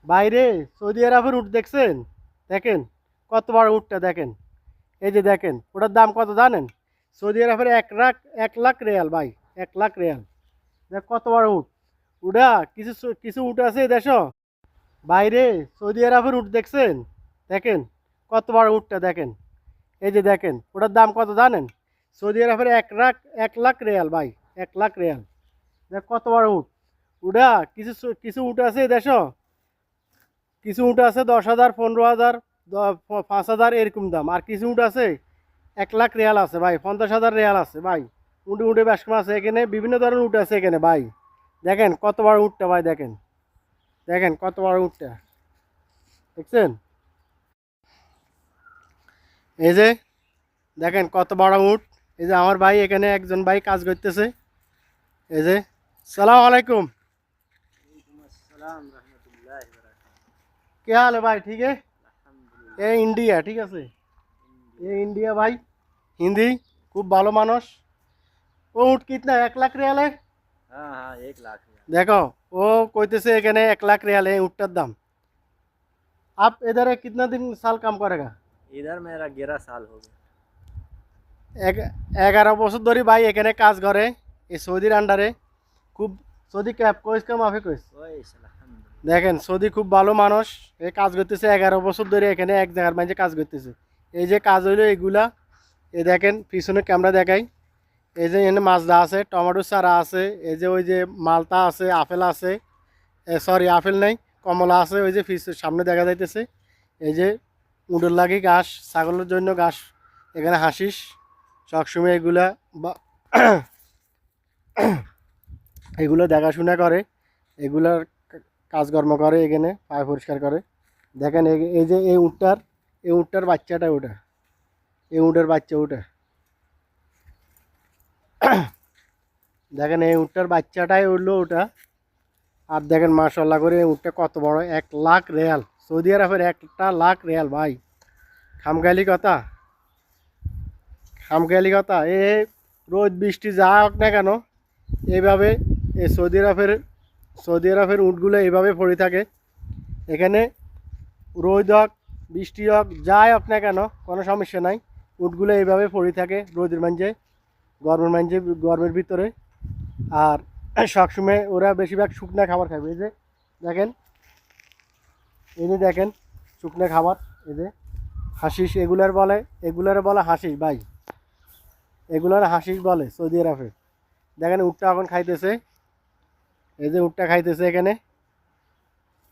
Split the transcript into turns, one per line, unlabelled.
বাইরে সৌদি আরবের উট দেখছেন? দেখেন কত বড় উটটা দেখেন। এই যে দেখেন ওটার দাম কত জানেন? সৌদি আরবের 1 লাখ রিয়াল ভাই। 1 লাখ রিয়াল। দেখ কত বড় উট। উডা কিছু কিছু উট আছে দেশ বাইরে সৌদি আরবের উট দেখছেন? দেখেন কত বড় উটটা দেখেন। এই যে দেখেন ওটার দাম কত জানেন? সৌদি আরবের 1 লাখ রিয়াল ভাই। 1 লাখ রিয়াল। দেখ কত বড় উট। উডা কিছু কিছু উট আছে দেশ কিছু উট আছে 10,000, 15,000, 5,000 এরকম দাম। আর কিছু উট আছে 1 লাখ রিয়াল আছে ভাই, 50,000 রিয়াল আছে ভাই। উঠে উঠে বেশকম আছে এখানে, বিভিন্ন ধরনের উট আছে এখানে ভাই। দেখেন কত বড় উটটা ভাই, দেখেন দেখেন কত বড় উটটা দেখছেন? এই যে দেখেন কত বড় উট। এই যে আমার ভাই এখানে একজন ভাই কাজ করতেছে। এই যে সালাম আলাইকুম। কে हाल है भाई? ठीक है। এ ইন্ডিয়া, ঠিক আছে। এ ইন্ডিয়া ভাই, হিন্দি খুব ভালো মানুষ। ও উট কিতনা 1 লাখ রিয়াল है?
हाँ हाँ 1 लाख है।
দেখো ও কইতেছে এখানে 1 লাখ রিয়াল এই উটটার দাম। आप इधर कितना दिन साल काम करेगा?
इधर मेरा 11 साल हो गया।
11 বছর ধরে ভাই এখানে কাজ করে এই সৌদির আন্ডারে। খুব সৌদি ক্যাব কইস কা মাফি কইস।
अल्हम्दुलिल्लाह।
দেখেন সৌদি খুব ভালো মানুষ। এই কাজ করতেছে 11 বছর ধরে এখানে এক জায়গার মাঝে কাজ করতেছে। এই যে কাজ হইলো এগুলা। এই দেখেন পিছনে ক্যামেরা দেখাই। এই যে এখানে মাজদা আছে, টমেটো চারা আছে, এই যে ওই যে মালতা আছে, আপেল আছে, সরি আপেল নাই, কমলা আছে, ওই যে সামনে দেখা যাইতেছে। এই যে উডের লাগে ঘাস, ছাগলের জন্য ঘাস, এখানে হাসিস সবসময় এগুলা বা এগুলো দেখাশোনা করে, এগুলার কাজকর্ম করে, এখানে পায় পরিষ্কার করে। দেখেন এই যে এই উটটার বাচ্চাটা ওটা, এই উটের বাচ্চা ওটা। দেখেন এই উটটার বাচ্চাটাই উঠলো ওটা। আর দেখেন মাশাল্লাহ করে উটটা কত বড়, 1 লাখ রিয়াল। সৌদি আরবের 1 লাখ রিয়াল ভাই। খামখেয়ালি কথা, খামখেয়ালি কথা। এ রোদ বৃষ্টি যা হোক না কেন, এইভাবে এই সৌদি আরবের উটগুলো এইভাবে পড়ে থাকে এখানে। রোদ হোক বৃষ্টি হোক যাই হোক না কেন কোনো সমস্যা নাই। উটগুলো এইভাবে পড়ে থাকে রোদের মাঝে, গরমের ভিতরে। আর সবসময় ওরা বেশিরভাগ শুকনা খাবার খাবে। এই যে দেখেন, এই যে দেখেন শুকনা খাবার। এই যে হাসিস এগুলার বলে হাসিস ভাই। এগুলার হাসিস বলে সৌদি আরবে। দেখেন উটটা এখন খাইতেছে। এই যে উটটা খাইতেছে এখানে।